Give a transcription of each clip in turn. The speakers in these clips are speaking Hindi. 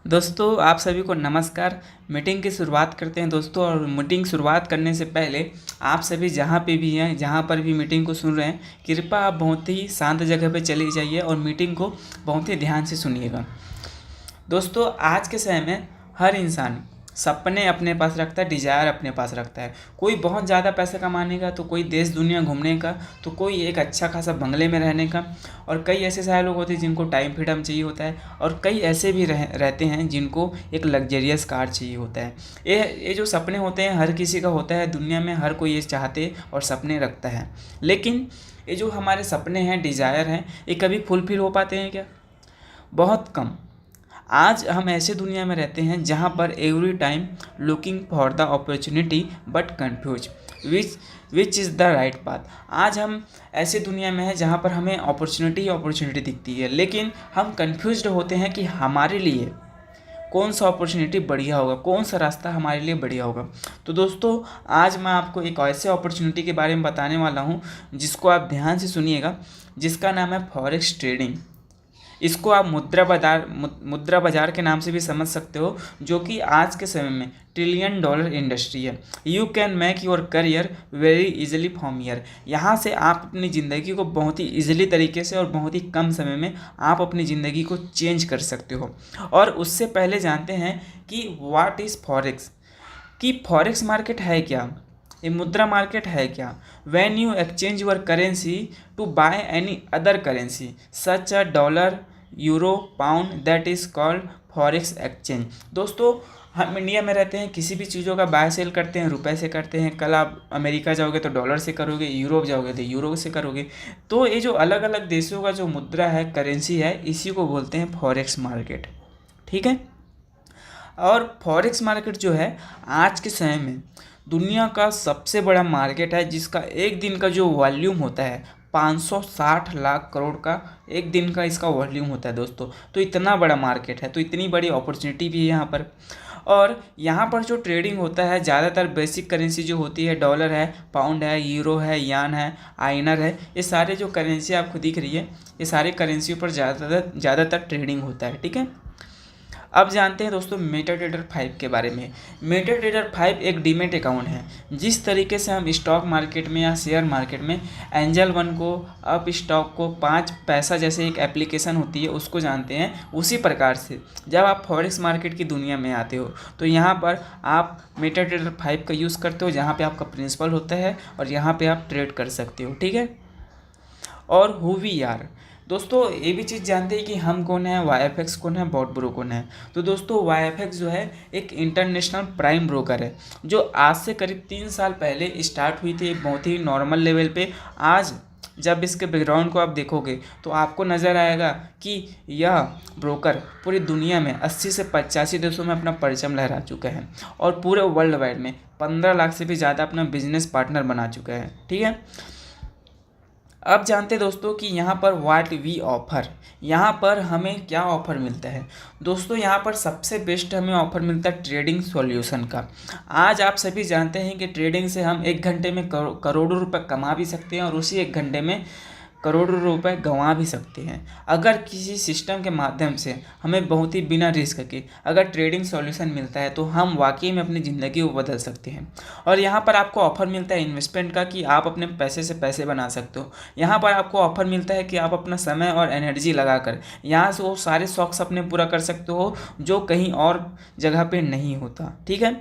दोस्तों आप सभी को नमस्कार। मीटिंग की शुरुआत करते हैं दोस्तों। और मीटिंग शुरुआत करने से पहले आप सभी जहाँ पे भी हैं, जहाँ पर भी मीटिंग को सुन रहे हैं, कृपया आप बहुत ही शांत जगह पे चले जाइए और मीटिंग को बहुत ही ध्यान से सुनिएगा। दोस्तों आज के समय में हर इंसान सपने अपने पास रखता है, डिजायर अपने पास रखता है। कोई बहुत ज़्यादा पैसा कमाने का, तो कोई देश दुनिया घूमने का, तो कोई एक अच्छा खासा बंगले में रहने का, और कई ऐसे सारे लोग होते हैं जिनको टाइम फ्रीडम चाहिए होता है, और कई ऐसे भी रहते हैं जिनको एक लग्जरियस कार चाहिए होता है। ये जो सपने होते हैं हर किसी का होता है, दुनिया में हर कोई ये चाहते और सपने रखता है। लेकिन ये जो हमारे सपने हैं, डिज़ायर हैं, ये कभी फुलफिल हो पाते हैं क्या? बहुत कम। आज हम ऐसे दुनिया में रहते हैं जहाँ पर every time looking for the opportunity but confuse which is the right path. आज हम ऐसे दुनिया में हैं जहाँ पर हमें अपॉर्चुनिटी दिखती है, लेकिन हम कंफ्यूज्ड होते हैं कि हमारे लिए कौन सा अपॉर्चुनिटी बढ़िया होगा, कौन सा रास्ता हमारे लिए बढ़िया होगा। तो दोस्तों आज मैं आपको एक ऐसे अपॉर्चुनिटी के बारे में बताने वाला हूँ जिसको आप ध्यान से सुनिएगा, जिसका नाम है फॉरेक्स ट्रेडिंग। इसको आप मुद्रा बाजार के नाम से भी समझ सकते हो, जो कि आज के समय में ट्रिलियन डॉलर इंडस्ट्री है। You can make your career very easily from here. यहाँ से आप अपनी ज़िंदगी को बहुत ही इजीली तरीके से और बहुत ही कम समय में आप अपनी ज़िंदगी को चेंज कर सकते हो। और उससे पहले जानते हैं कि व्हाट इज़ फॉरेक्स, कि फॉरेक्स मार्केट है क्या, ये मुद्रा मार्केट है क्या। When you exchange your currency to buy any other currency such a dollar, euro, pound, that is called forex exchange. दोस्तों हम इंडिया में रहते हैं, किसी भी चीज़ों का बाय सेल करते हैं रुपए से करते हैं। कल आप अमेरिका जाओगे तो डॉलर से करोगे, यूरोप जाओगे तो यूरो से करोगे। तो ये जो अलग अलग देशों का जो मुद्रा है, करेंसी है, इसी को बोलते हैं फॉरेक्स मार्केट। ठीक है। और फॉरेक्स मार्केट जो है आज के समय में दुनिया का सबसे बड़ा मार्केट है, जिसका एक दिन का जो वॉल्यूम होता है 560 लाख करोड़ का एक दिन का इसका वॉल्यूम होता है दोस्तों। तो इतना बड़ा मार्केट है, तो इतनी बड़ी अपॉर्चुनिटी भी है यहाँ पर। और यहाँ पर जो ट्रेडिंग होता है, ज़्यादातर बेसिक करेंसी जो होती है, डॉलर है, पाउंड है, यूरो है, यान है, आइनर है, ये सारे जो करेंसी आपको दिख रही है, ये सारे करेंसी पर ज़्यादातर ट्रेडिंग होता है। ठीक है। अब जानते हैं दोस्तों मेटाट्रेडर 5 के बारे में। मेटाट्रेडर 5 एक डीमेट अकाउंट है। जिस तरीके से हम स्टॉक मार्केट में या शेयर मार्केट में एंजल वन को, अप स्टॉक को, 5 पैसा जैसे एक एप्लीकेशन होती है उसको जानते हैं, उसी प्रकार से जब आप फॉरेक्स मार्केट की दुनिया में आते हो तो यहाँ पर आप मेटाट्रेडर 5 का यूज़ करते हो, जहाँ पर आपका प्रिंसिपल होता है और यहाँ पर आप ट्रेड कर सकते हो। ठीक है। और हु वी आर, दोस्तों ये भी चीज़ जानते हैं कि हम कौन है, YFX कौन है, बॉट ब्रो कौन है। तो दोस्तों YFX जो है एक इंटरनेशनल प्राइम ब्रोकर है, जो आज से करीब 3 साल पहले स्टार्ट हुई थी बहुत ही नॉर्मल लेवल पे। आज जब इसके बैकग्राउंड को आप देखोगे तो आपको नज़र आएगा कि यह ब्रोकर पूरी दुनिया में 80 से 85 देशों में अपना परचम लहरा चुका है, और पूरे वर्ल्ड वाइड में 15 लाख से भी ज़्यादा अपना बिजनेस पार्टनर बना चुका है। ठीक है। अब जानते हैं दोस्तों कि यहाँ पर व्हाट वी ऑफर, यहाँ पर हमें क्या ऑफ़र मिलता है। दोस्तों यहाँ पर सबसे बेस्ट हमें ऑफ़र मिलता है ट्रेडिंग सॉल्यूशन का। आज आप सभी जानते हैं कि ट्रेडिंग से हम 1 घंटे में करोड़ों रुपए कमा भी सकते हैं, और उसी 1 घंटे में करोड़ों रुपए गंवा भी सकते हैं। अगर किसी सिस्टम के माध्यम से हमें बहुत ही बिना रिस्क के अगर ट्रेडिंग सॉल्यूशन मिलता है तो हम वाकई में अपनी ज़िंदगी को बदल सकते हैं। और यहाँ पर आपको ऑफ़र मिलता है इन्वेस्टमेंट का, कि आप अपने पैसे से पैसे बना सकते हो। यहाँ पर आपको ऑफ़र मिलता है कि आप अपना समय और एनर्जी लगाकर यहाँ से वो सारे शौक़ अपने पूरा कर सकते हो जो कहीं और जगह पर नहीं होता। ठीक है।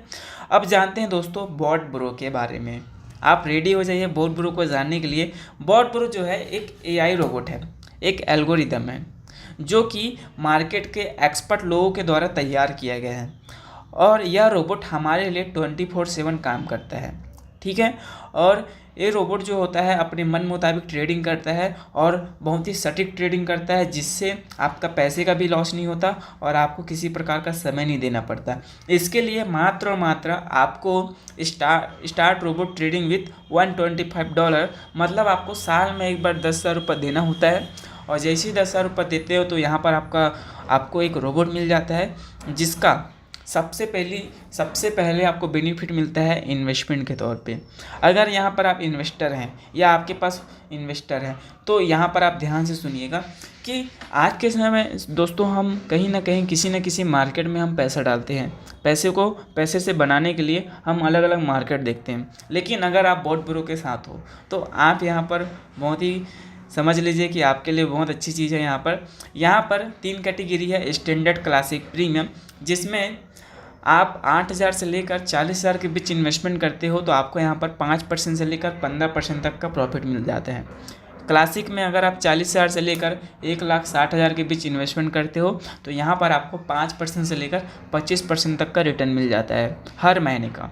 अब जानते हैं दोस्तों बॉट ब्रो के बारे में। आप रेडी हो जाइए बॉट ब्रो को जानने के लिए। बॉट ब्रो जो है एक AI रोबोट है, एक एल्गोरिदम है, जो कि मार्केट के एक्सपर्ट लोगों के द्वारा तैयार किया गया है, और यह रोबोट हमारे लिए 24/7 काम करता है। ठीक है। और ये रोबोट जो होता है अपने मन मुताबिक ट्रेडिंग करता है, और बहुत ही सटीक ट्रेडिंग करता है, जिससे आपका पैसे का भी लॉस नहीं होता और आपको किसी प्रकार का समय नहीं देना पड़ता। इसके लिए मात्र और मात्र आपको स्टार्ट रोबोट ट्रेडिंग विथ $125, मतलब आपको साल में एक बार 10,000 रुपये देना होता है। और जैसे ही 10,000 रुपये देते हो तो यहाँ पर आपको एक रोबोट मिल जाता है, जिसका सबसे पहले आपको बेनिफिट मिलता है इन्वेस्टमेंट के तौर पे। अगर यहाँ पर आप इन्वेस्टर हैं या आपके पास इन्वेस्टर हैं तो यहाँ पर आप ध्यान से सुनिएगा कि आज के समय में दोस्तों हम कहीं ना कहीं किसी न किसी मार्केट में हम पैसा डालते हैं। पैसे से बनाने के लिए हम अलग अलग मार्केट देखते हैं। लेकिन अगर आप बोर्ड ब्रो के साथ हो तो आप यहाँ पर बहुत ही समझ लीजिए कि आपके लिए बहुत अच्छी चीज़ है। यहाँ पर 3 कैटेगरी है, स्टैंडर्ड, क्लासिक, प्रीमियम, जिसमें आप 8,000 से लेकर 40,000 के बीच इन्वेस्टमेंट करते हो तो आपको यहाँ पर 5% से लेकर 15% तक का प्रॉफिट मिल जाता है। क्लासिक में अगर आप 40,000 से लेकर 1,60,000 के बीच इन्वेस्टमेंट करते हो तो यहाँ पर आपको 5% से लेकर 25% तक का रिटर्न मिल जाता है हर महीने का।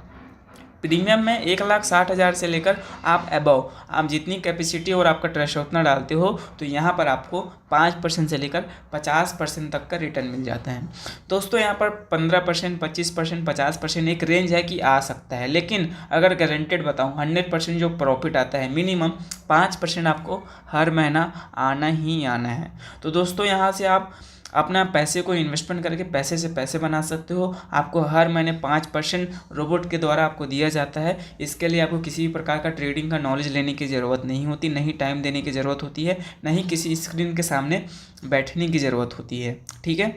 प्रीमियम में 1,60,000 से लेकर आप जितनी कैपेसिटी और आपका ट्रस्ट उतना डालते हो तो यहाँ पर आपको 5% से लेकर 50% तक का रिटर्न मिल जाता है। दोस्तों यहाँ पर 15%, 25%, 50% एक रेंज है कि आ सकता है, लेकिन अगर गारंटेड बताऊँ 100% जो प्रॉफिट आता है मिनिमम 5% आपको हर महीना आना ही आना है। तो दोस्तों यहाँ से आप अपना पैसे को इन्वेस्टमेंट करके पैसे से पैसे बना सकते हो। आपको हर महीने 5% रोबोट के द्वारा आपको दिया जाता है। इसके लिए आपको किसी भी प्रकार का ट्रेडिंग का नॉलेज लेने की ज़रूरत नहीं होती, नहीं टाइम देने की ज़रूरत होती है, नहीं किसी स्क्रीन के सामने बैठने की ज़रूरत होती है। ठीक है,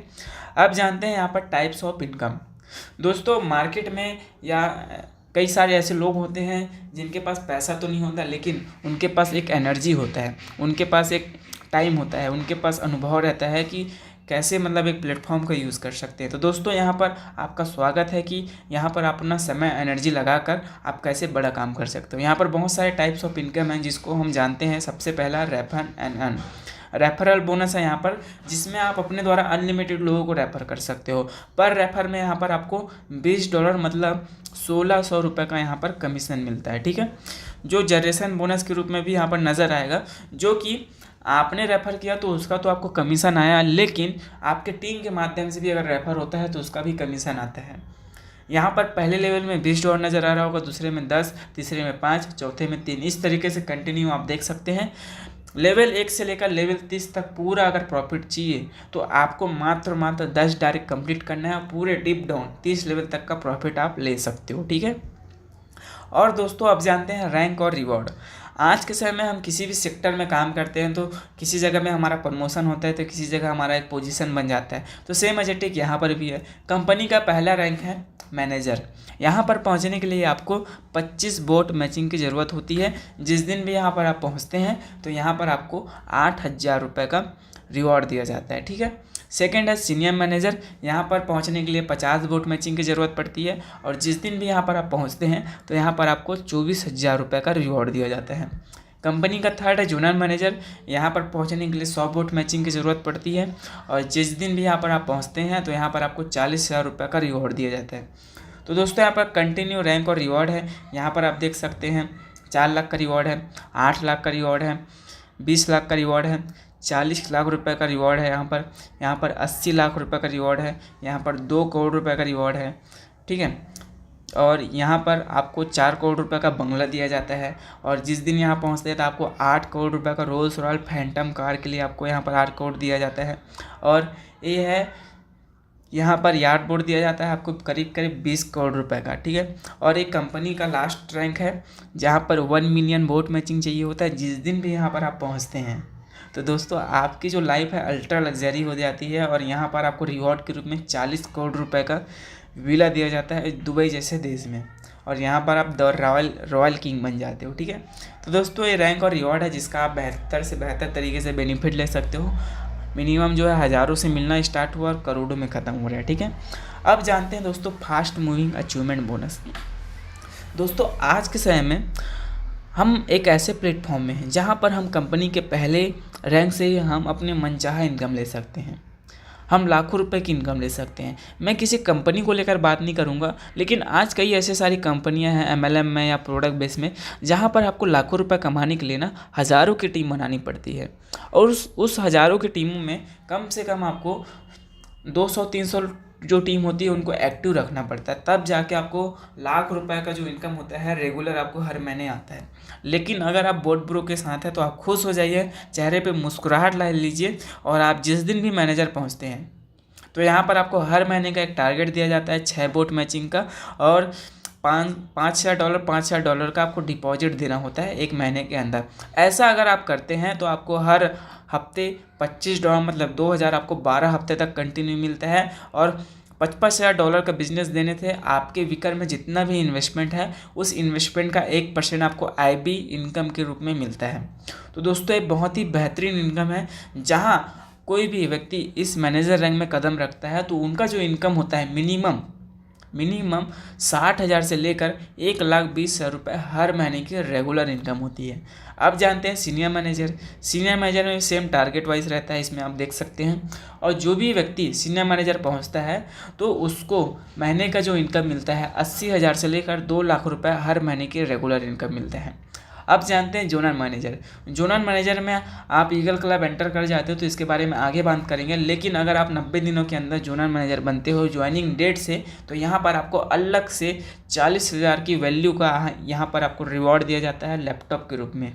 अब जानते हैं यहाँ पर टाइप्स ऑफ इनकम। दोस्तों मार्केट में या कई सारे ऐसे लोग होते हैं जिनके पास पैसा तो नहीं होता लेकिन उनके पास एक एनर्जी होता है, उनके पास एक टाइम होता है, उनके पास अनुभव रहता है कि कैसे मतलब एक प्लेटफॉर्म का यूज़ कर सकते हैं। तो दोस्तों यहाँ पर आपका स्वागत है कि यहाँ पर आप अपना समय एनर्जी लगाकर आप कैसे बड़ा काम कर सकते हो। यहाँ पर बहुत सारे टाइप्स ऑफ इनकम हैं जिसको हम जानते हैं। सबसे पहला refer and earn, referral bonus है यहाँ पर, जिसमें आप अपने द्वारा अनलिमिटेड लोगों को रेफर कर सकते हो। पर रेफर में यहाँ पर आपको $20 मतलब 1,600 रुपये का यहाँ पर कमीशन मिलता है। ठीक है, जो जनरेशन बोनस के रूप में भी यहाँ पर नज़र आएगा, जो कि आपने रेफ़र किया तो उसका तो आपको कमीशन आया, लेकिन आपके टीम के माध्यम से भी अगर रेफ़र होता है तो उसका भी कमीशन आता है। यहाँ पर पहले लेवल में $20 नज़र आ रहा होगा, दूसरे में 10, तीसरे में 5, चौथे में 3, इस तरीके से कंटिन्यू आप देख सकते हैं। लेवल 1 से लेकर लेवल 30 तक पूरा अगर प्रॉफिट चाहिए तो आपको मात्र 10 डायरेक्ट कंप्लीट करना है और पूरे डीप डाउन 30 लेवल तक का प्रॉफिट आप ले सकते हो। ठीक है, और दोस्तों अब जानते हैं रैंक और रिवॉर्ड। आज के समय में हम किसी भी सेक्टर में काम करते हैं तो किसी जगह में हमारा प्रमोशन होता है तो किसी जगह हमारा एक पोजीशन बन जाता है। तो सेम एजेटिक यहाँ पर भी है। कंपनी का पहला रैंक है मैनेजर। यहाँ पर पहुँचने के लिए आपको 25 बोट मैचिंग की ज़रूरत होती है। जिस दिन भी यहाँ पर आप पहुँचते हैं तो यहाँ पर आपको 8,000 रुपये का रिवॉर्ड दिया जाता है। ठीक है, सेकेंड है सीनियर मैनेजर। यहाँ पर पहुँचने के लिए 50 बोट मैचिंग की ज़रूरत पड़ती है और जिस दिन भी यहाँ पर आप पहुँचते हैं तो यहाँ पर आपको 24,000 रुपये का रिवॉर्ड दिया जाता है। कंपनी का थर्ड है जूनियर मैनेजर। यहाँ पर पहुँचने के लिए 100 बोट मैचिंग की ज़रूरत पड़ती है और जिस दिन भी यहाँ पर आप पहुँचते हैं तो यहाँ पर आपको 40,000 रुपये का रिवॉर्ड दिया जाता है। तो दोस्तों यहाँ पर कंटिन्यू रैंक और रिवॉर्ड है। यहाँ पर आप देख सकते हैं 4 लाख का रिवॉर्ड है, 8 लाख का रिवॉर्ड है, 20 लाख का रिवॉर्ड है, 40 लाख रुपए का रिवॉर्ड है। यहाँ पर 80 लाख रुपए का रिवॉर्ड है। यहाँ पर 2 करोड़ रुपए का रिवॉर्ड है। ठीक है, और यहाँ पर आपको 4 करोड़ रुपए का बंगला दिया जाता है और जिस दिन यहाँ पहुँचते हैं तो आपको 8 करोड़ रुपए का रोल्स रॉयल फैंटम कार के लिए आपको यहाँ पर 8 करोड़ दिया जाता है। और ये है यहाँ पर यार्ड बोर्ड दिया जाता है आपको करीब 20 करोड़ रुपए का। ठीक है, और एक कंपनी का लास्ट रैंक है जहाँ पर 1 मिलियन बोट मैचिंग चाहिए होता है जिस दिन भी यहाँ पर आप पहुँचते हैं। तो दोस्तों आपकी जो लाइफ है अल्ट्रा लग्जरी हो जाती है और यहाँ पर आपको रिवॉर्ड के रूप में 40 करोड़ रुपए का विला दिया जाता है दुबई जैसे देश में, और यहाँ पर आप द रॉयल किंग बन जाते हो। ठीक है, तो दोस्तों ये रैंक और रिवॉर्ड है जिसका आप बेहतर से बेहतर तरीके से बेनिफिट ले सकते हो। मिनिमम जो है हज़ारों से मिलना स्टार्ट हुआ और करोड़ों में ख़त्म हो रहा है। ठीक है, अब जानते हैं दोस्तों फास्ट मूविंग अचीवमेंट बोनस। दोस्तों आज के समय में हम एक ऐसे प्लेटफॉर्म में हैं जहां पर हम कंपनी के पहले रैंक से ही हम अपने मनचाहा इनकम ले सकते हैं। हम लाखों रुपए की इनकम ले सकते हैं। मैं किसी कंपनी को लेकर बात नहीं करूंगा, लेकिन आज कई ऐसे सारी कंपनियां हैं MLM में या प्रोडक्ट बेस में जहां पर आपको लाखों रुपए कमाने के लिए ना हज़ारों की टीम बनानी पड़ती है और उस हज़ारों की टीमों में कम से कम आपको 200-300 जो टीम होती है उनको एक्टिव रखना पड़ता है, तब जाके आपको लाख रुपए का जो इनकम होता है रेगुलर आपको हर महीने आता है। लेकिन अगर आप बोट ब्रो के साथ हैं तो आप खुश हो जाइए, चेहरे पे मुस्कुराहट ला लीजिए और आप जिस दिन भी मैनेजर पहुंचते हैं तो यहाँ पर आपको हर महीने का एक टारगेट दिया जाता है 6 बोट मैचिंग का, और $5,000 का आपको डिपॉजिट देना होता है एक महीने के अंदर। ऐसा अगर आप करते हैं तो आपको हर हफ्ते $25 मतलब 2,000 आपको 12 हफ्ते तक कंटिन्यू मिलता है। और $55,000 का बिजनेस देने थे, आपके वीकर में जितना भी इन्वेस्टमेंट है उस इन्वेस्टमेंट का 1% आपको IB इनकम के रूप में मिलता है। तो दोस्तों ये बहुत ही बेहतरीन इनकम है। जहाँ कोई भी व्यक्ति इस मैनेजर रैंक में कदम रखता है तो उनका जो इनकम होता है मिनिमम 60,000 से लेकर 1,20,000 रुपये हर महीने की रेगुलर इनकम होती है। अब जानते हैं सीनियर मैनेजर में सेम टारगेट वाइज रहता है, इसमें आप देख सकते हैं। और जो भी व्यक्ति सीनियर मैनेजर पहुंचता है तो उसको महीने का जो इनकम मिलता है 80,000 से लेकर 2,00,000 रुपये हर महीने की रेगुलर इनकम मिलता है। अब जानते हैं जोनल मैनेजर में आप ईगल क्लब एंटर कर जाते हो तो इसके बारे में आगे बात करेंगे। लेकिन अगर आप 90 दिनों के अंदर जोनल मैनेजर बनते हो ज्वाइनिंग डेट से, तो यहाँ पर आपको अलग से 40,000 की वैल्यू का यहाँ पर आपको रिवॉर्ड दिया जाता है लैपटॉप के रूप में।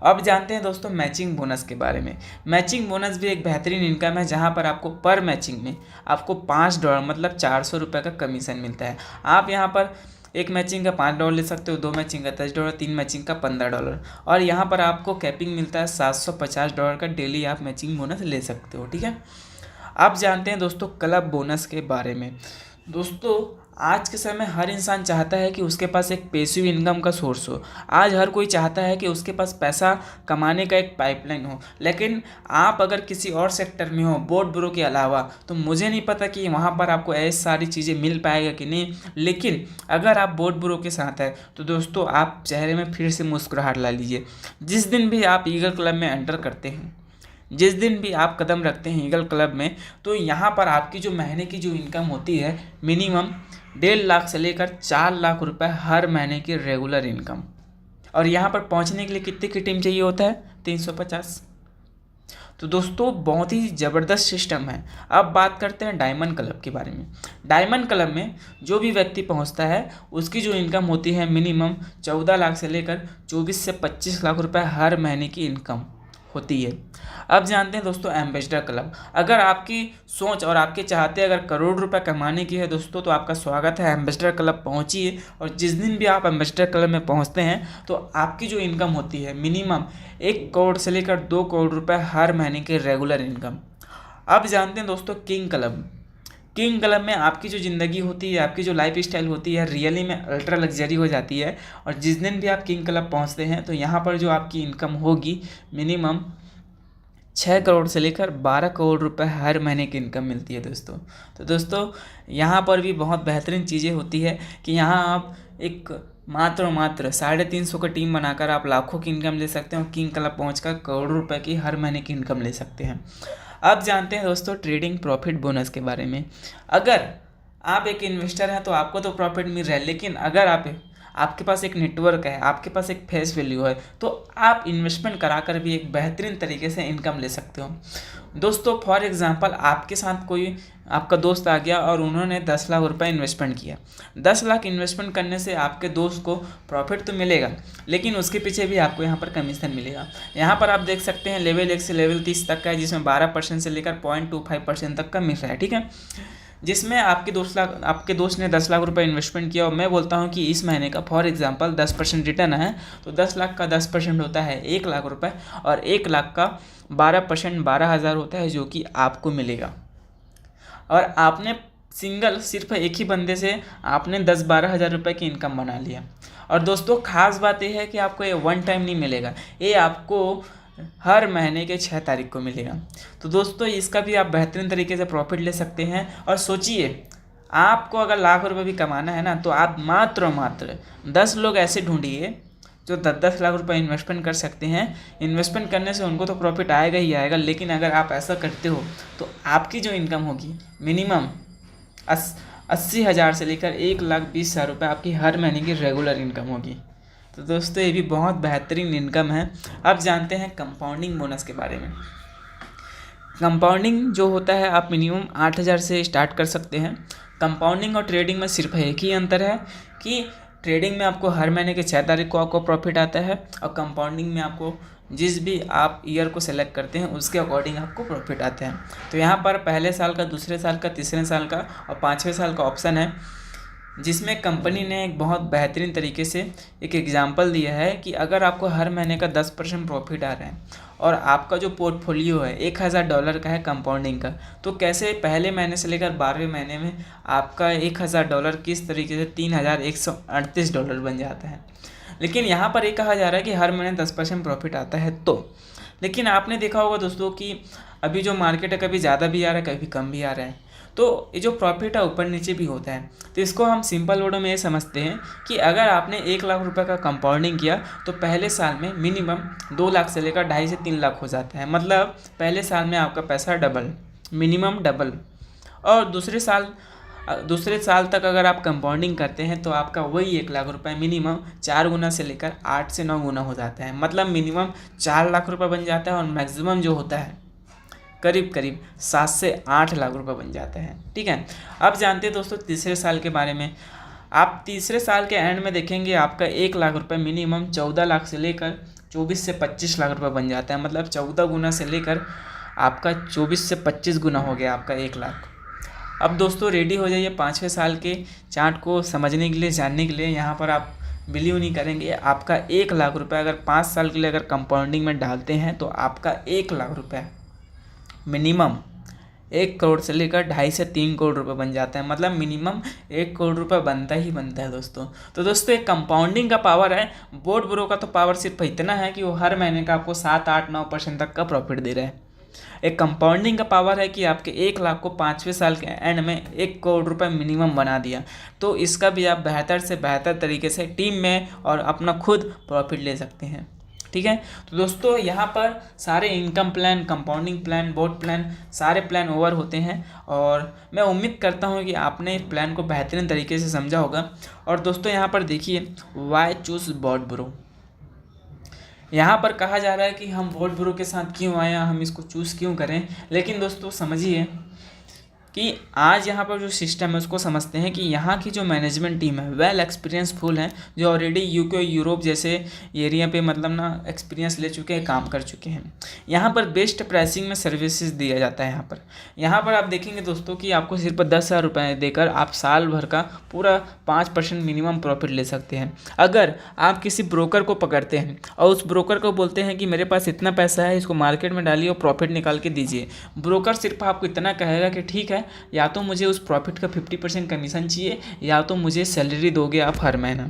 अब जानते हैं दोस्तों मैचिंग बोनस के बारे में। मैचिंग बोनस भी एक बेहतरीन इनकम है, जहाँ पर आपको पर मैचिंग में आपको $5 मतलब 400 रुपये का कमीशन मिलता है। आप यहाँ पर एक मैचिंग का $5 ले सकते हो, 2 मैचिंग का $10, 3 मैचिंग का $15, और यहाँ पर आपको कैपिंग मिलता है $750 का। डेली आप मैचिंग बोनस ले सकते हो, ठीक है। अब जानते हैं दोस्तों क्लब बोनस के बारे में। दोस्तों आज के समय हर इंसान चाहता है कि उसके पास एक पैसिव इनकम का सोर्स हो। आज हर कोई चाहता है कि उसके पास पैसा कमाने का एक पाइपलाइन हो। लेकिन आप अगर किसी और सेक्टर में हो बोर्ड ब्रो के अलावा, तो मुझे नहीं पता कि वहाँ पर आपको ऐसी सारी चीज़ें मिल पाएगा कि नहीं। लेकिन अगर आप बोर्ड ब्रो के साथ है तो दोस्तों आप चेहरे में फिर से मुस्कुराहट ला लीजिए। जिस दिन भी आप ईगल क्लब में एंटर करते हैं, जिस दिन भी आप कदम रखते हैं ईगल क्लब में, तो यहाँ पर आपकी जो महीने की जो इनकम होती है मिनिमम 1.5 लाख से लेकर 4 लाख रुपए हर महीने की रेगुलर इनकम। और यहाँ पर पहुँचने के लिए कितने की टीम चाहिए होता है? 350। तो दोस्तों बहुत ही ज़बरदस्त सिस्टम है। अब बात करते हैं डायमंड क्लब के बारे में। डायमंड क्लब में जो भी व्यक्ति पहुंचता है उसकी जो इनकम होती है मिनिमम 14 लाख से लेकर 24 से 25 लाख रुपए हर महीने की इनकम होती है। अब जानते हैं दोस्तों एम्बेसडर क्लब। अगर आपकी सोच और आपके चाहते अगर करोड़ रुपए कमाने की है दोस्तों, तो आपका स्वागत है, एम्बेसडर क्लब पहुंचिए। और जिस दिन भी आप एम्बेसडर क्लब में पहुंचते हैं तो आपकी जो इनकम होती है मिनिमम 1 करोड़ से लेकर 2 करोड़ रुपए हर महीने की रेगुलर इनकम। अब जानते हैं दोस्तों किंग क्लब में आपकी जो ज़िंदगी होती है, आपकी जो लाइफ स्टाइल होती है रियली में अल्ट्रा लग्जरी हो जाती है। और जिस दिन भी आप किंग क्लब पहुंचते हैं तो यहाँ पर जो आपकी इनकम होगी मिनिमम 6 करोड़ से लेकर 12 करोड़ रुपए हर महीने की इनकम मिलती है दोस्तों। तो दोस्तों यहाँ पर भी बहुत बेहतरीन चीज़ें होती है कि यहाँ आप एक मात्र 350 का टीम बनाकर आप लाखों की इनकम ले सकते हैं और किंग क्लब पहुँचकर करोड़ों रुपए की हर महीने की इनकम ले सकते हैं। अब जानते हैं दोस्तों ट्रेडिंग प्रॉफिट बोनस के बारे में। अगर आप एक इन्वेस्टर हैं तो आपको तो प्रॉफिट मिल रहा है, लेकिन अगर आपके पास एक नेटवर्क है, आपके पास एक फेस वैल्यू है, तो आप इन्वेस्टमेंट कराकर भी एक बेहतरीन तरीके से इनकम ले सकते हो। दोस्तों फॉर एग्जांपल आपके साथ कोई आपका दोस्त आ गया और उन्होंने 10 लाख रुपए इन्वेस्टमेंट किया। 10 लाख इन्वेस्टमेंट करने से आपके दोस्त को प्रॉफिट तो मिलेगा, लेकिन उसके पीछे भी आपको यहाँ पर कमीशन मिलेगा। यहाँ पर आप देख सकते हैं लेवल 1 से लेवल 30 तक का है, जिसमें 12% से लेकर 0.25% तक का मिल रहा है, ठीक है। जिसमें आपके दोस्त ने 10 लाख रुपए इन्वेस्टमेंट किया और मैं बोलता हूं कि इस महीने का फॉर एग्जांपल 10% रिटर्न है, तो 10 लाख का 10% होता है 1 लाख रुपए, और 1 लाख का 12% 12,000 होता है जो कि आपको मिलेगा। और आपने सिर्फ एक ही बंदे से आपने 10-12 हज़ार रुपये की इनकम बना लिया। और दोस्तों खास बात यह है कि आपको ये वन टाइम नहीं मिलेगा, ये आपको हर महीने के 6 तारीख को मिलेगा। तो दोस्तों इसका भी आप बेहतरीन तरीके से प्रॉफिट ले सकते हैं। और सोचिए आपको अगर लाख रुपए भी कमाना है ना, तो आप मात्र 10 लोग ऐसे ढूंढिए जो 10-10 लाख रुपए इन्वेस्टमेंट कर सकते हैं। इन्वेस्टमेंट करने से उनको तो प्रॉफिट आएगा ही आएगा, लेकिन अगर आप ऐसा करते हो तो आपकी जो इनकम होगी मिनिमम 80,000 से लेकर 1,20,000 रुपये आपकी हर महीने की रेगुलर इनकम होगी। तो दोस्तों ये भी बहुत बेहतरीन इनकम है। अब जानते हैं कंपाउंडिंग बोनस के बारे में। कंपाउंडिंग जो होता है आप मिनिमम 8,000 से स्टार्ट कर सकते हैं। कंपाउंडिंग और ट्रेडिंग में सिर्फ एक ही अंतर है कि ट्रेडिंग में आपको हर महीने के 6 तारीख को आपको प्रॉफिट आता है, और कंपाउंडिंग में आपको जिस भी आप ईयर को सेलेक्ट करते हैं उसके अकॉर्डिंग आपको प्रॉफिट आता है। तो यहाँ पर पहले साल का, दूसरे साल का, तीसरे साल का और 5वें साल का ऑप्शन है, जिसमें कंपनी ने एक बहुत बेहतरीन तरीके से एक एग्जांपल दिया है कि अगर आपको हर महीने का 10% प्रॉफिट आ रहा है और आपका जो पोर्टफोलियो है $1000 का है कंपाउंडिंग का, तो कैसे पहले महीने से लेकर 12वें महीने में आपका $1000 किस तरीके से $3138 बन जाता है। लेकिन यहाँ पर ये कहा जा रहा है कि हर महीने 10% प्रॉफिट आता है। तो लेकिन आपने देखा होगा दोस्तों कि अभी जो मार्केट है कभी ज़्यादा भी आ रहा है, कभी कम भी आ रहा है, तो ये जो प्रॉफिट है ऊपर नीचे भी होता है। तो इसको हम सिंपल वर्डों में ये समझते हैं कि अगर आपने 1 लाख रुपए का कंपाउंडिंग किया तो पहले साल में मिनिमम 2 लाख से लेकर 2.5 से 3 लाख हो जाता है। मतलब पहले साल में आपका पैसा डबल, मिनिमम डबल। और दूसरे साल तक अगर आप कंपाउंडिंग करते हैं तो आपका वही 1 लाख रुपए मिनिमम 4 गुना से लेकर 8 से 9 गुना हो जाता है। मतलब मिनिमम 4 लाख रुपए बन जाता है और मैक्सिमम जो होता है करीब करीब 7 से 8 लाख रुपए बन जाता है। ठीक है, अब जानते हैं दोस्तों तीसरे साल के बारे में। आप तीसरे साल के एंड में देखेंगे आपका 1 लाख रुपए मिनिमम 14 लाख से लेकर 24 से 25 लाख रुपए बन जाता है। मतलब 14 गुना से लेकर आपका 24 से 25 गुना हो गया आपका 1 लाख। अब दोस्तों रेडी हो जाइए 5वें साल के चार्ट को समझने के लिए, जानने के लिए। यहाँ पर आप बिलीव नहीं करेंगे, आपका 1 लाख रुपए अगर 5 साल के लिए अगर कंपाउंडिंग में डालते हैं तो आपका 1 लाख रुपए मिनिमम 1 करोड़ से लेकर 2.5 से 3 करोड़ रुपए बन जाता है। मतलब मिनिमम 1 करोड़ रुपए बनता ही बनता है दोस्तों। तो दोस्तों एक कंपाउंडिंग का पावर है, बोर्ड ब्रो का तो पावर सिर्फ इतना है कि वो हर महीने का आपको 7, 8, 9% तक का प्रॉफिट दे रहा है। एक कंपाउंडिंग का पावर है कि आपके 1 लाख को 5वें साल के एंड में 1 करोड़ रुपए मिनिमम बना दिया। तो इसका भी आप बेहतर से बेहतर तरीके से टीम में और अपना खुद प्रॉफिट ले सकते हैं। ठीक है, तो दोस्तों यहाँ पर सारे income plan, compounding plan, board plan, सारे प्लान ओवर होते हैं और मैं उम्मीद करता हूँ कि आपने इस प्लान को बेहतरीन तरीके से समझा होगा। और दोस्तों यहाँ पर देखिए, वाई चूज बोर्ड ब्रो, यहाँ पर कहा जा रहा है कि हम बोर्ड ब्रो के साथ क्यों आए, हम इसको चूज़ क्यों करें। लेकिन दोस्तों समझिए कि आज यहाँ पर जो सिस्टम है उसको समझते हैं कि यहाँ की जो मैनेजमेंट टीम है वेल एक्सपीरियंसफुल है, जो ऑलरेडी यूके यूरोप जैसे एरिया पे मतलब ना एक्सपीरियंस ले चुके हैं, काम कर चुके हैं। यहाँ पर बेस्ट प्राइसिंग में सर्विसेज दिया जाता है। यहाँ पर आप देखेंगे दोस्तों कि आपको सिर्फ 10,000 रुपये देकर आप साल भर का पूरा 5% मिनिमम प्रॉफिट ले सकते हैं। अगर आप किसी ब्रोकर को पकड़ते हैं और उस ब्रोकर को बोलते हैं कि मेरे पास इतना पैसा है, इसको मार्केट में डालिए और प्रॉफिट निकाल के दीजिए, ब्रोकर सिर्फ आपको इतना कहेगा कि ठीक है, या तो मुझे उस प्रॉफिट का 50% कमीशन चाहिए या तो मुझे सैलरी दोगे आप हर महीना।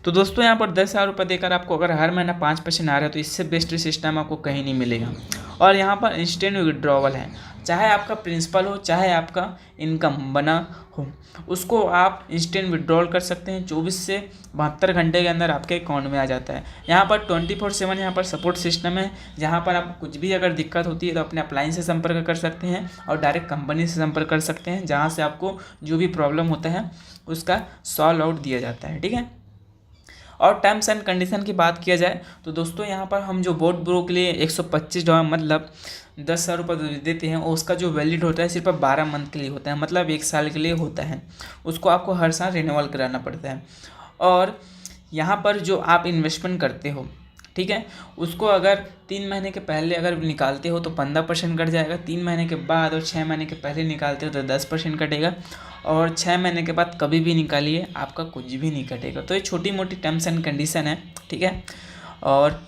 तो दोस्तों यहाँ पर 10,000 रुपये देकर आपको अगर हर महीना 5% आ रहा है तो इससे बेस्ट सिस्टम आपको कहीं नहीं मिलेगा। और यहाँ पर इंस्टेंट विड्रॉवल है, चाहे आपका प्रिंसिपल हो चाहे आपका इनकम बना हो, उसको आप इंस्टेंट विड्रॉल कर सकते हैं। 24 से 72 घंटे के अंदर आपके अकाउंट में आ जाता है। यहाँ पर 24/7 यहाँ पर सपोर्ट सिस्टम है, जहाँ पर आपको कुछ भी अगर दिक्कत होती है तो अपने अप्लायंस से संपर्क कर सकते हैं और डायरेक्ट कंपनी से संपर्क कर सकते हैं, जहाँ से आपको जो भी प्रॉब्लम होता है उसका सॉल्व आउट दिया जाता है। ठीक है, और टर्म्स एंड कंडीशन की बात किया जाए तो दोस्तों यहाँ पर हम जो बोर्ड ब्रो के लिए $125 मतलब 10,000 रुपये देते हैं, उसका जो वैलिड होता है सिर्फ 12 मंथ के लिए होता है, मतलब 1 साल के लिए होता है। उसको आपको हर साल रिन्यूअल कराना पड़ता है। और यहाँ पर जो आप इन्वेस्टमेंट करते हो, ठीक है, उसको अगर 3 महीने के पहले अगर निकालते हो तो 15% कट जाएगा, 3 महीने के बाद और 6 महीने के पहले निकालते हो तो 10% कटेगा, और 6 महीने के बाद कभी भी निकालिए आपका कुछ भी नहीं कटेगा। तो ये छोटी मोटी टर्म्स एंड कंडीशन है। ठीक है, और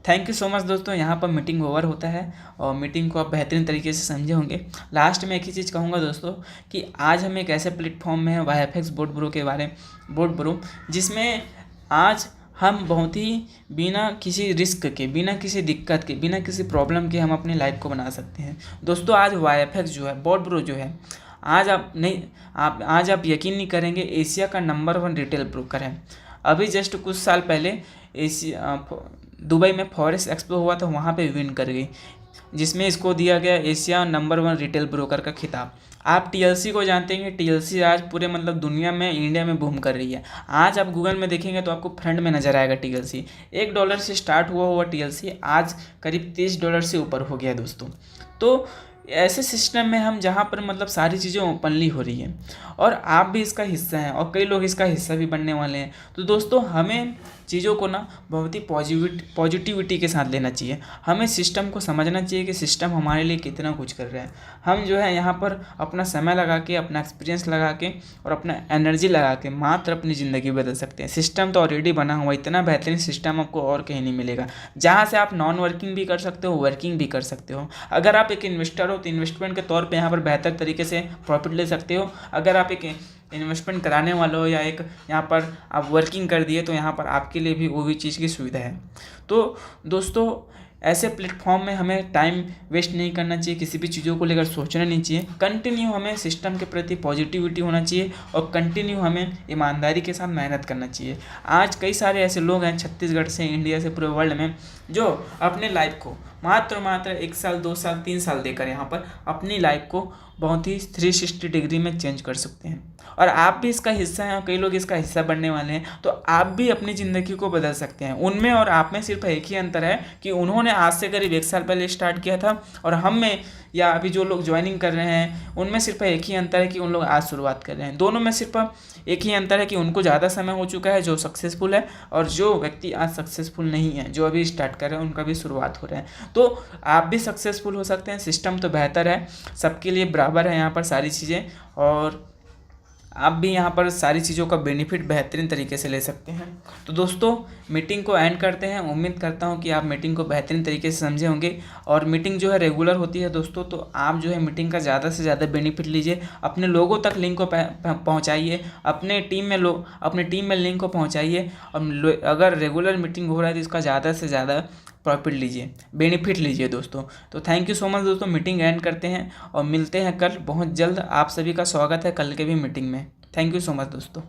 थैंक यू सो मच दोस्तों। यहाँ पर मीटिंग ओवर होता है और मीटिंग को आप बेहतरीन तरीके से समझे होंगे। लास्ट में एक ही चीज़ कहूँगा दोस्तों कि आज हम एक ऐसे प्लेटफॉर्म में है YFX बोर्ड ब्रो के बारे में, बोर्ड ब्रो, जिसमें आज हम बहुत ही बिना किसी रिस्क के, बिना किसी दिक्कत के, बिना किसी प्रॉब्लम के हम अपनी लाइफ को बना सकते हैं। दोस्तों आज YFX जो है, बोर्ड ब्रो जो है, आज आप यकीन नहीं करेंगे, एशिया का नंबर 1 रिटेल ब्रोकर है। अभी जस्ट कुछ साल पहले दुबई में फॉरेक्स एक्सपो हुआ था, वहाँ पे विन कर गई, जिसमें इसको दिया गया एशिया नंबर 1 रिटेल ब्रोकर का खिताब। आप TLC को जानते हैं, TLC आज पूरे मतलब दुनिया में, इंडिया में बूम कर रही है। आज आप गूगल में देखेंगे तो आपको फ्रंट में नज़र आएगा TLC। $1 से स्टार्ट हुआ TLC आज करीब $30 से ऊपर हो गया दोस्तों। तो ऐसे सिस्टम में हम जहाँ पर मतलब सारी चीज़ें ओपनली हो रही हैं और आप भी इसका हिस्सा हैं और कई लोग इसका हिस्सा भी बनने वाले हैं। तो दोस्तों हमें चीज़ों को ना बहुत ही पॉजिटिविटी के साथ लेना चाहिए। हमें सिस्टम को समझना चाहिए कि सिस्टम हमारे लिए कितना कुछ कर रहा है। हम जो है यहाँ पर अपना समय लगा के, अपना एक्सपीरियंस लगा के और अपना एनर्जी लगा के मात्र अपनी ज़िंदगी बदल सकते हैं। सिस्टम तो ऑलरेडी बना हुआ, इतना बेहतरीन सिस्टम आपको और कहीं नहीं मिलेगा, जहाँ से आप नॉन वर्किंग भी कर सकते हो, वर्किंग भी कर सकते हो। अगर आप एक इन्वेस्टर हो तो इन्वेस्टमेंट के तौर पे यहाँ पर बेहतर तरीके से प्रॉफिट ले सकते हो। अगर आप एक इन्वेस्टमेंट कराने वाले हो या एक यहाँ पर आप वर्किंग कर दिए तो यहाँ पर आपके लिए भी वो भी चीज़ की सुविधा है। तो दोस्तों ऐसे प्लेटफॉर्म में हमें टाइम वेस्ट नहीं करना चाहिए, किसी भी चीज़ों को लेकर सोचना नहीं चाहिए। कंटिन्यू हमें सिस्टम के प्रति पॉजिटिविटी होना चाहिए और कंटिन्यू हमें ईमानदारी के साथ मेहनत करना चाहिए। आज कई सारे ऐसे लोग हैं छत्तीसगढ़ से, इंडिया से, पूरे वर्ल्ड में, जो अपने लाइफ को मात्र 1 साल 2 साल 3 साल देकर यहाँ पर अपनी लाइफ को बहुत ही 360 डिग्री में चेंज कर सकते हैं। और आप भी इसका हिस्सा हैं और कई लोग इसका हिस्सा बनने वाले हैं। तो आप भी अपनी ज़िंदगी को बदल सकते हैं। उनमें और आप में सिर्फ एक ही अंतर है कि उन्होंने आज से करीब 1 साल पहले स्टार्ट किया था और हम में या अभी जो लोग ज्वाइनिंग कर रहे हैं उनमें सिर्फ एक ही अंतर है कि उन लोग आज शुरुआत कर रहे हैं। दोनों में सिर्फ एक ही अंतर है कि उनको ज़्यादा समय हो चुका है जो सक्सेसफुल है, और जो व्यक्ति आज सक्सेसफुल नहीं है, जो अभी स्टार्ट कर रहे हैं, उनका भी शुरुआत हो रहा है। तो आप भी सक्सेसफुल हो सकते हैं। सिस्टम तो बेहतर है, सबके लिए बराबर है यहाँ पर सारी चीज़ें, और आप भी यहाँ पर सारी चीज़ों का बेनिफिट बेहतरीन तरीके से ले सकते हैं। तो दोस्तों मीटिंग को एंड करते हैं। उम्मीद करता हूँ कि आप मीटिंग को बेहतरीन तरीके से समझे होंगे, और मीटिंग जो है रेगुलर होती है दोस्तों, तो आप जो है मीटिंग का ज़्यादा से ज़्यादा बेनिफिट लीजिए। अपने लोगों तक लिंक को पहुँचाइए, अपने टीम में लिंक को पहुँचाइए। और अगर रेगुलर मीटिंग हो रहा है तो इसका ज़्यादा से ज़्यादा प्रॉफिट लीजिए, बेनिफिट लीजिए दोस्तों। तो थैंक यू सो मच दोस्तों। मीटिंग एंड करते हैं और मिलते हैं कल बहुत जल्द। आप सभी का स्वागत है कल के भी मीटिंग में। थैंक यू सो मच दोस्तों।